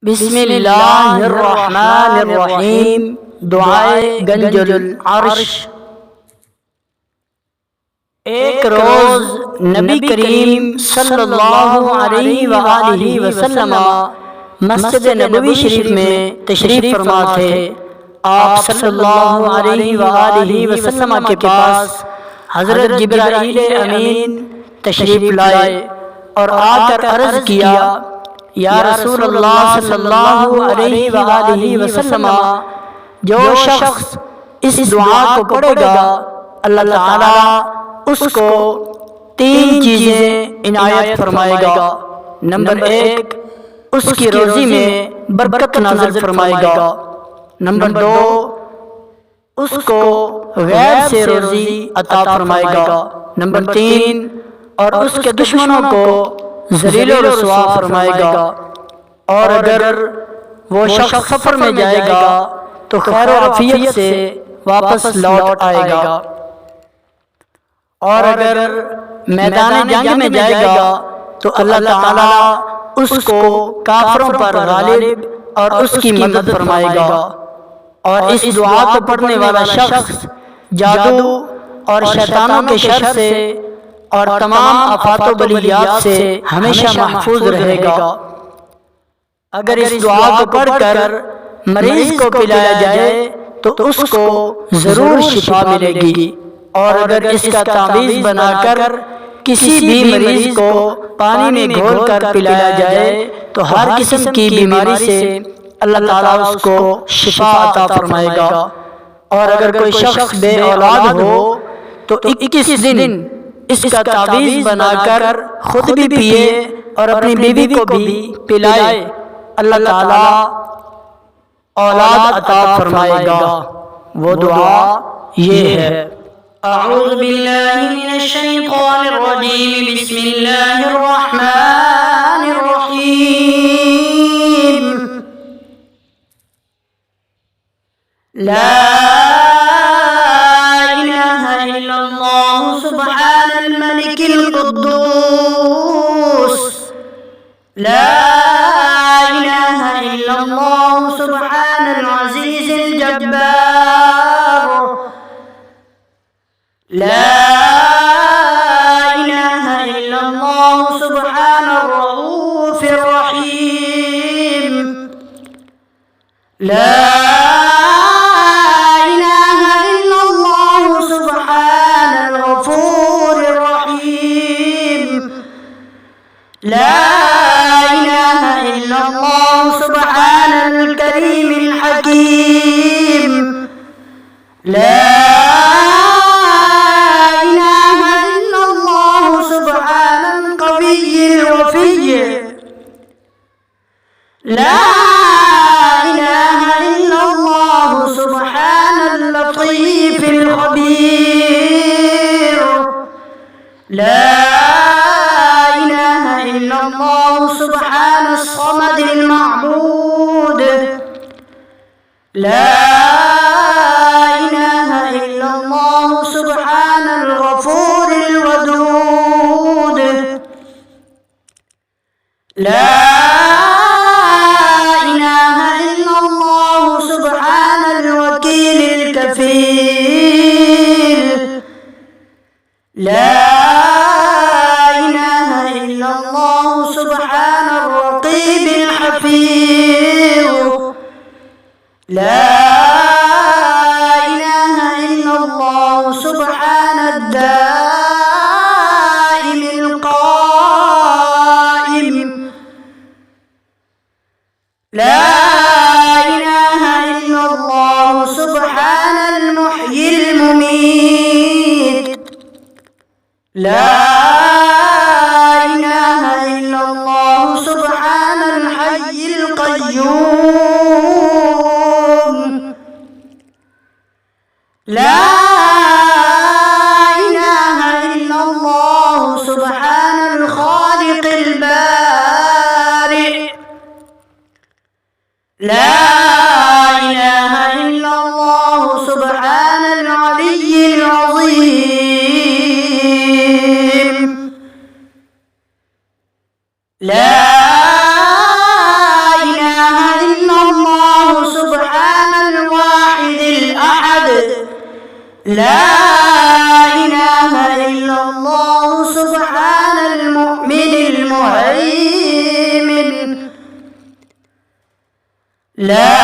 बिस्मिल्लाहिर्रहमानिर्रहीम। दुआए गंजुल अर्श। एक रोज नबी करीम सल्लल्लाहु अलैहि वसल्लम मस्जिद नबवी शरीफ में तशरीफ फरमा थे। आप सल्लल्लाहु अलैहि वसल्लम के पास हज़रत जिब्राईल अमीन तशरीफ लाए और आकर अर्ज़ किया, या रसूलल्लाह सल्लल्लाहु अलैहि वसल्लम, जो शख्स इस दुआ को पढ़ेगा अल्लाह ताला उसको 3 चीज़ें इनायत फरमाएगा। नंबर 1, उसकी रोज़ी में बरकत नाज़िल फरमाएगा। नंबर 2, उसको गैर से रोज़ी अता फरमाएगा। नंबर 3, और उसके दुश्मनों को ज़लील व रुसवा फरमाएगा। और अगर वो शख्स सफ़र में जाएगा तो खैर व आफियत से वापस लौट आएगा। और अगर मैदान जंग में जाएगा तो अल्लाह ताला उसको काफिरों पर गालिब और उसकी मदद फरमाएगा। और इस दुआ को पढ़ने वाला शख्स जादू और शैतानों के शर से और तमाम आफात व बलियात से हमेशा महफूज रहेगा। अगर इस दुआ को पढ़कर मरीज को पिलाया जाए तो उसको ज़रूर शिफा मिलेगी। और अगर इसका तावीज़ बनाकर किसी भी मरीज को पानी में घोलकर पिलाया जाए तो हर किस्म की बीमारी से अल्लाह ताला उसको शिफा अता फरमाएगा। और अगर कोई शख्स बे औलाद हो तो 21 दिन इसका तावीज़ बनाकर खुद भी पिए और अपनी बीवी को भी पिलाए, अल्लाह ताला औलाद अता फरमाएगा। वो दुआ ये है। अऊज़ु बिल्लाहि मिनश शैतानिर रजीम। बिस्मिल्लाहिर रहमानिर रहीम। ला इलाहा इल्लल्लाह सुब्हानल मलिकिल कुद्दूस। ला इलाहा इल्लल्लाह सुब्हानल अज़ीज़िल जब्बार। ला इलाहा इल्लल्लाह सुब्हानर रऊफ़िर रहीम। ला इलाहा इल्लल्लाह सुब्हानल गफूरिर रहीम। ला इलाहा इल्लल्लाह सुब्हानल करीमिल हकीम। ला ला इलाहा इल्लल्लाह सुब्हानल लतीफ़िल खबीर। ला इलाहा इल्लल्लाह सुब्हानस समदिल मअबूद। ला इलाहा इल्लल्लाह सुब्हानल गफूरिल वदूद। ला ला इलाहा इल्लल्लाह सुब्हानर रक़ीबिल हफ़ीज़। ला इलाहा इल्लल्लाह सुब्हानद दाइमिल क़ाइम। ला इलाहा इल्लल्लाह सुब्हानल मुह्यिल मुमीत। ला इलाहा इल्लल्लाह सुब्हानल हय्यिल क़य्यूम। ला इलाहा इल्लल्लाह सुब्हानल ख़ालिक़िल बारि। ला इलाहा इल्लल्लाह सुब्हानल अलिय्यिल अज़ीम। ला इलाहा لا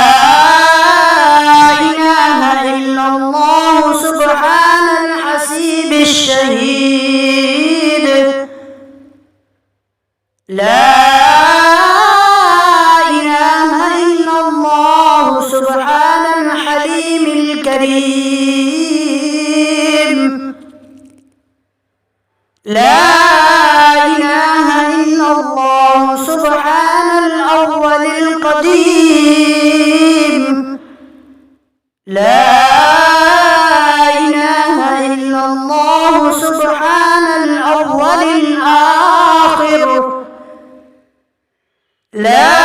إله إلا الله سبحان الحسيب الشهيد لا إله إلا الله سبحان الحليم الكريم لا إله إلا الله سبحان الأول القديم لا إله إلا الله سبحان الأول الآخر لا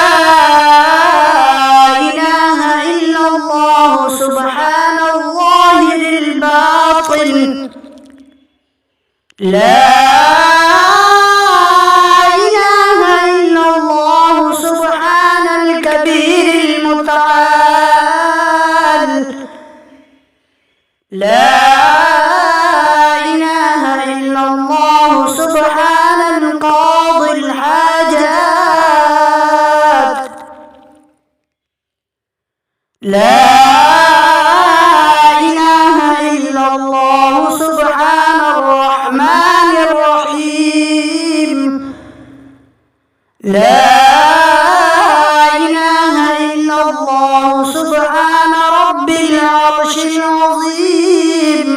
إله إلا الله سبحان الظاهر الباطن لا إله إلا الله سبحان الكبير المتعال لا إله إلا الله سبحان القاضي الحاجات لا إله إلا الله سبحان الرحمن الرحيم لا إله إلا الله سبحان رب العرش العظيم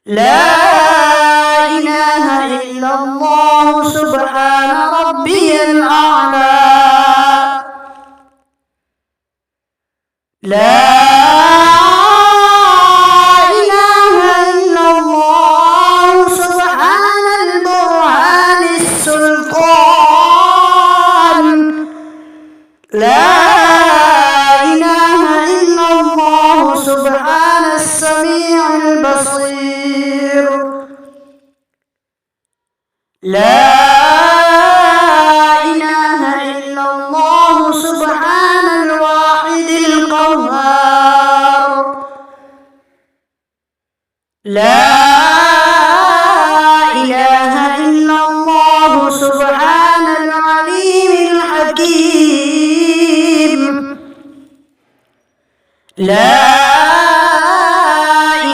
لا إله إلا الله سبحان ربي الأعلى لا إله إلا الله سبحان البرهان السلطان لا إله إلا الله سبحان السميع البصير لا إله إلا الله سبحان الواحد القهار لا إله إلا الله سبحان العليم الحكيم لا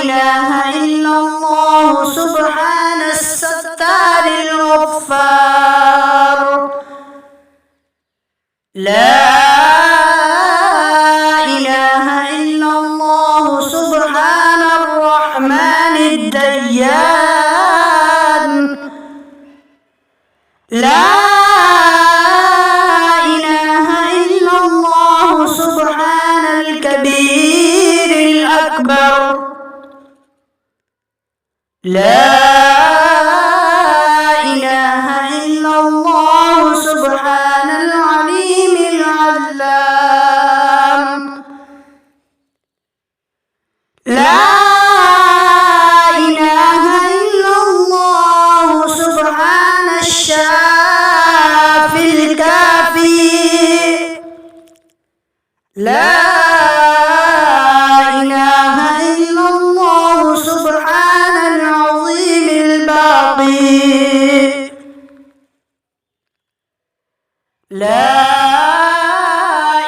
إله إلا الله سبحان الستار الغفار لا إله إلا الله سبحان الرحمن الديان لا إله إلا الله سبحان الكبير الأكبر لا إله إلا الله سبحان العليم العلام لا إله إلا الله سبحان الشافي الكافي لا إله إلا الله سبحان العظيم الباقي لا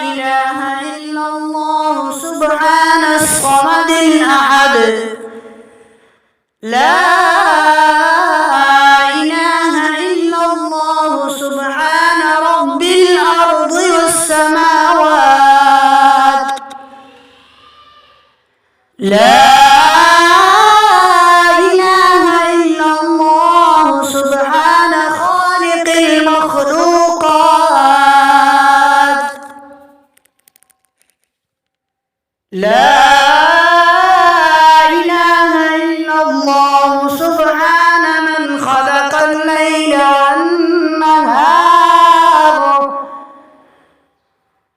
إله إلا الله سبحان الصمد الأحد لا إله إلا الله سبحان رب الأرض والسماوات لا إله إلا الله سبحان خالق المخلوقات لا إله إلا الله سبحان من خلق الليل والنهار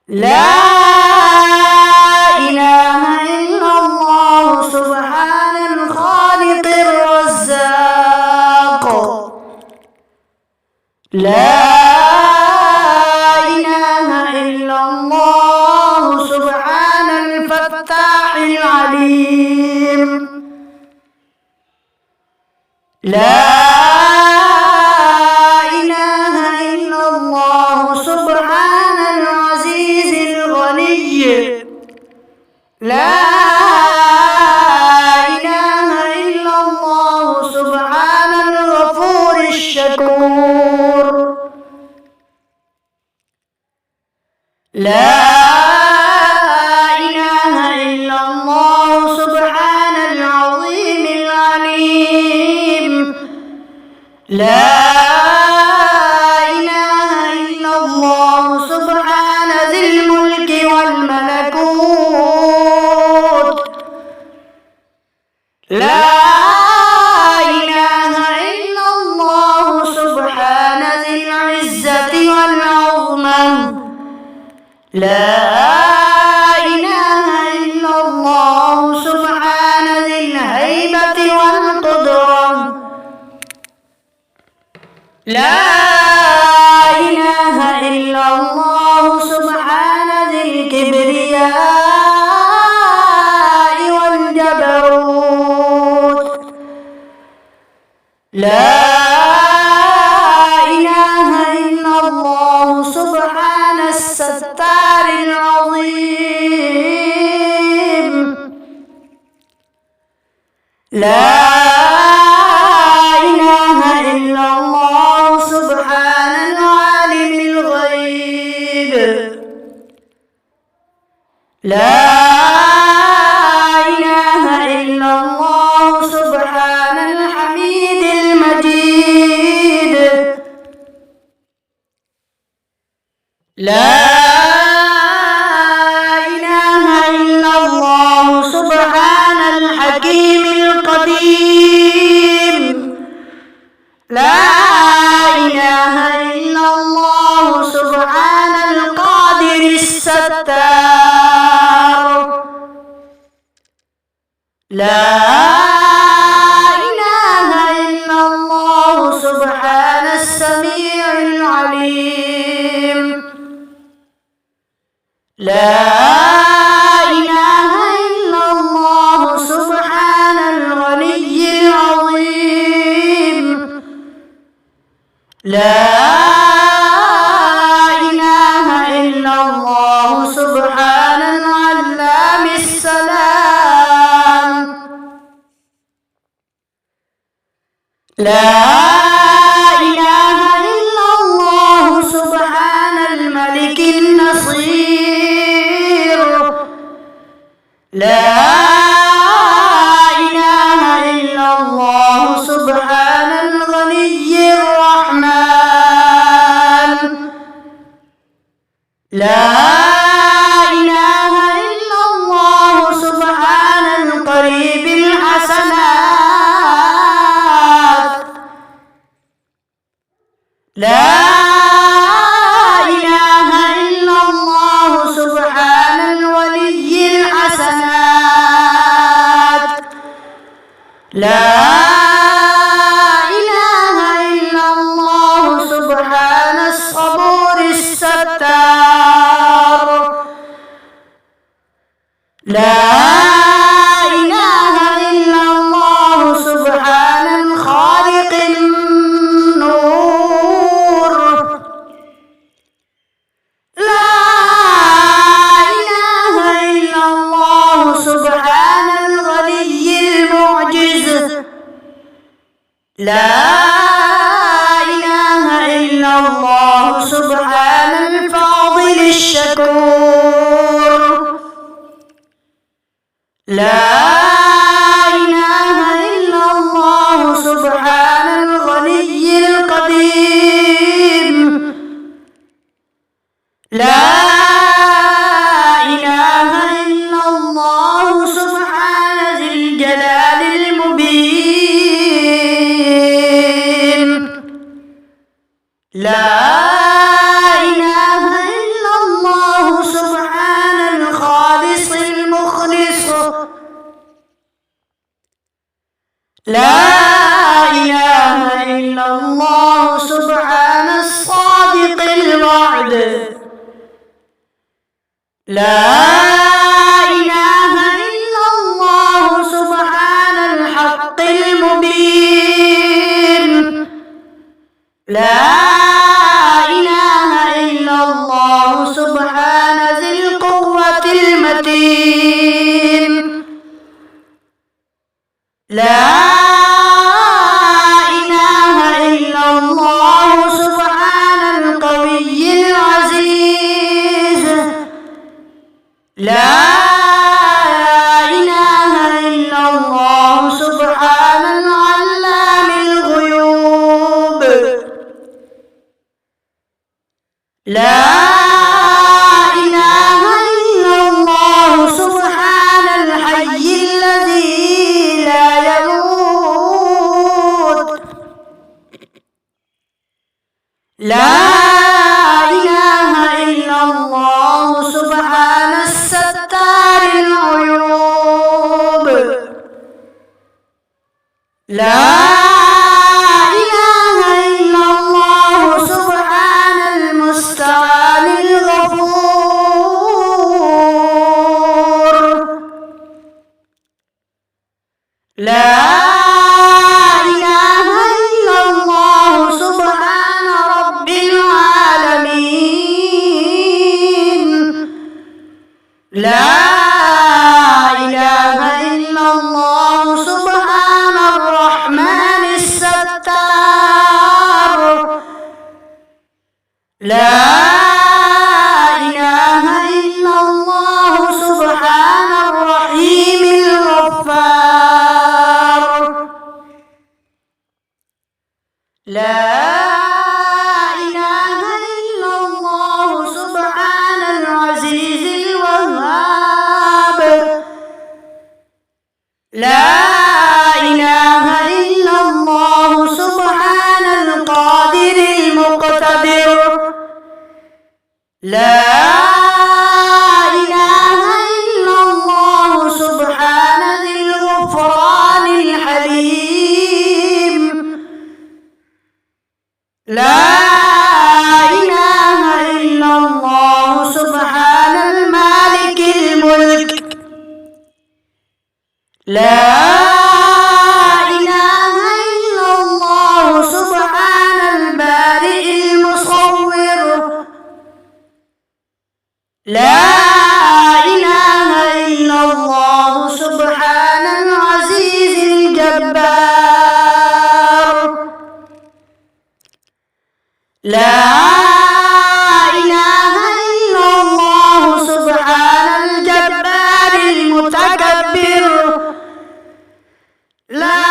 لا إله إلا الله سبحان الخالق الرزاق لا إله إلا الله سبحان الفتاح العليم لا إله إلا الله سبحان العزيز لا إله إلا الله سبحان العظيم العليم لا إله إلا الله سبحان ذي الملك والملكوت لا إله إلا الله سبحان ذي العزة والعظمة لا إله إلا الله سبحان ذي الهيبة والقدرة لا إله إلا الله سبحان ذي الكبرياء والجبروت لا إله إلا الله سبحان الستار العظيم لا إله إلا الله سبحان العالم الغيب لا إله إلا الله سبحان الحميد المجيد لا إله إلا الله سبحان الحكيم القديم لا إله إلا الله سبحان القادر الستار لا إله إلا الله سبحان السميع العليم لا إله إلا الله سبحان الغني العظيم لا إله إلا الله سبحان العلام السلام لا إله إلا الله سبحان الملك النصير لا إله إلا الله سبحان الغني الرحمن لا إله إلا الله سبحان القريب الحسنات لا إله إلا الله سبحان الولي الحسنات لا إله إلا الله سبحان الصبور الستار لا إله إلا الله سبحان الخالق النور لا إله إلا الله سبحان الغني المعجز لا إله إلا الله سبحان الفاضل الشكور لا إله إلا الله سبحان الغني القديم لا إله إلا الله سبحان ذي الجلال المبين لا إله إلا الله سبحان الخالص المخلص لا إله إلا الله سبحان الصادق الوعد لا إله إلا الله سبحان الحق المبين لا إله إلا الله سبحان ذي القوة المتين لا إله إلا الله سبحان القوي العزيز لا إله إلا الله سبحان الحي الذي لا يموت. لا إله إلا الله سبحان الستار العيوب. لا إله إلا الله سبحان المستعان الغفور. لا إله إلا الله سبحان رب العالمين. لا إله إلا الله سبحان الرحمن الستار. لا إله إلا الله سبحان الرحيم الغفار. لا إله إلا الله سبحان العزيز الوهاب. لا إله إلا الله سبحان القادر المقتدر. لا إله إلا الله سبحان ذي الغفران الحليم. لا إله إلا الله سبحان المالك الملك. لا إله إلا الله سبحان البارئ المصور. لا إله إلا الله سبحان العزيز الجبار. لا إله إلا الله سبحان الجبار المتكبر. لا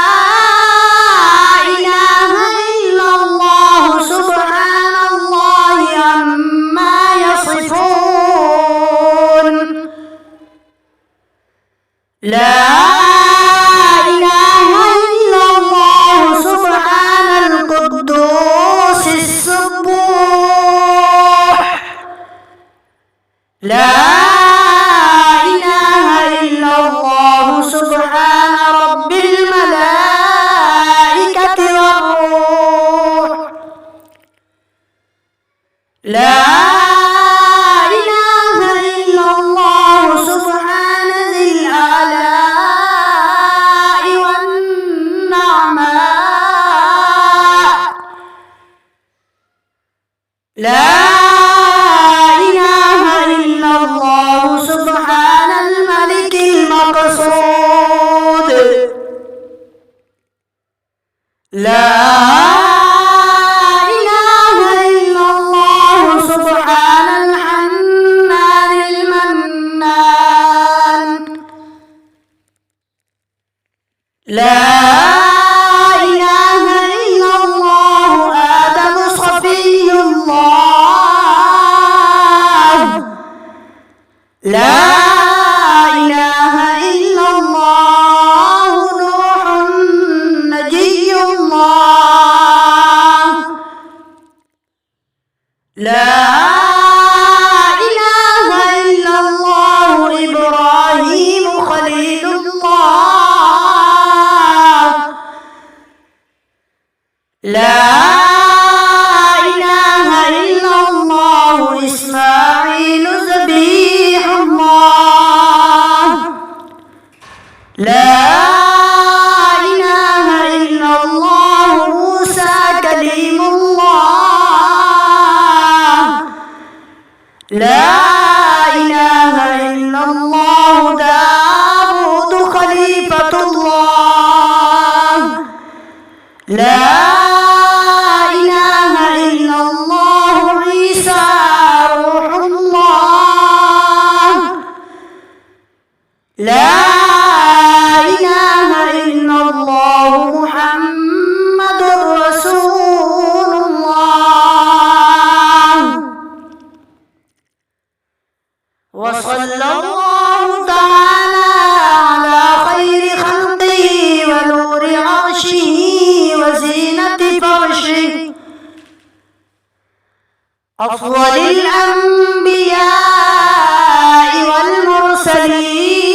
إله إلا الله سبحان الله عما يصفون. لا إله إلا الله سبحان القدوس السبوح. لا إله إلا الله سبحان رب الملائكة والروح. لا إله إلا الله سبحان ذي الآلاء والنعماء. لا إله إلا الله سبحان الملك المقصود. لا إله إلا الله سبحان الحنان المنان. لا إله إلا الله آدم صفي الله. لا إله إلا الله نوح نجي الله. لا إله إلا الله إبراهيم خليل الله. لا إله إلا الله إسماعيل ذبيح الله. لا إله إلا الله موسى كليم الله. لا إله إلا الله داود خليفة الله. لا إله إلا الله عيسى روح الله. لا إله إلا الله محمد رسول الله. وصلى الله تعالى على خير خلقه ونور عرشه وزينة فرشه أفضل الأنبياء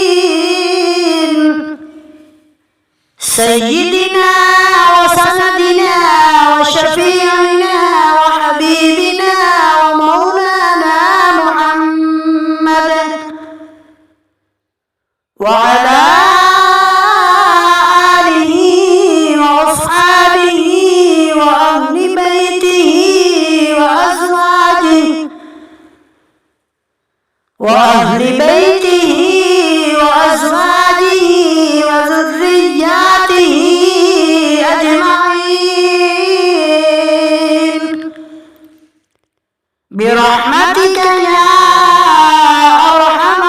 والمرسلين سيدنا وسندنا وشفيعنا وحبيبنا ومولانا محمد وعلى آله وأصحابه وأهل بيته وأزواجه وذرياته أجمعين برحمتك يا أرحم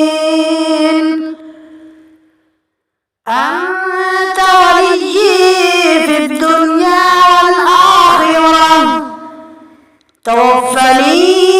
الراحمين. أنت ولي في الدنيا والآخرة توفني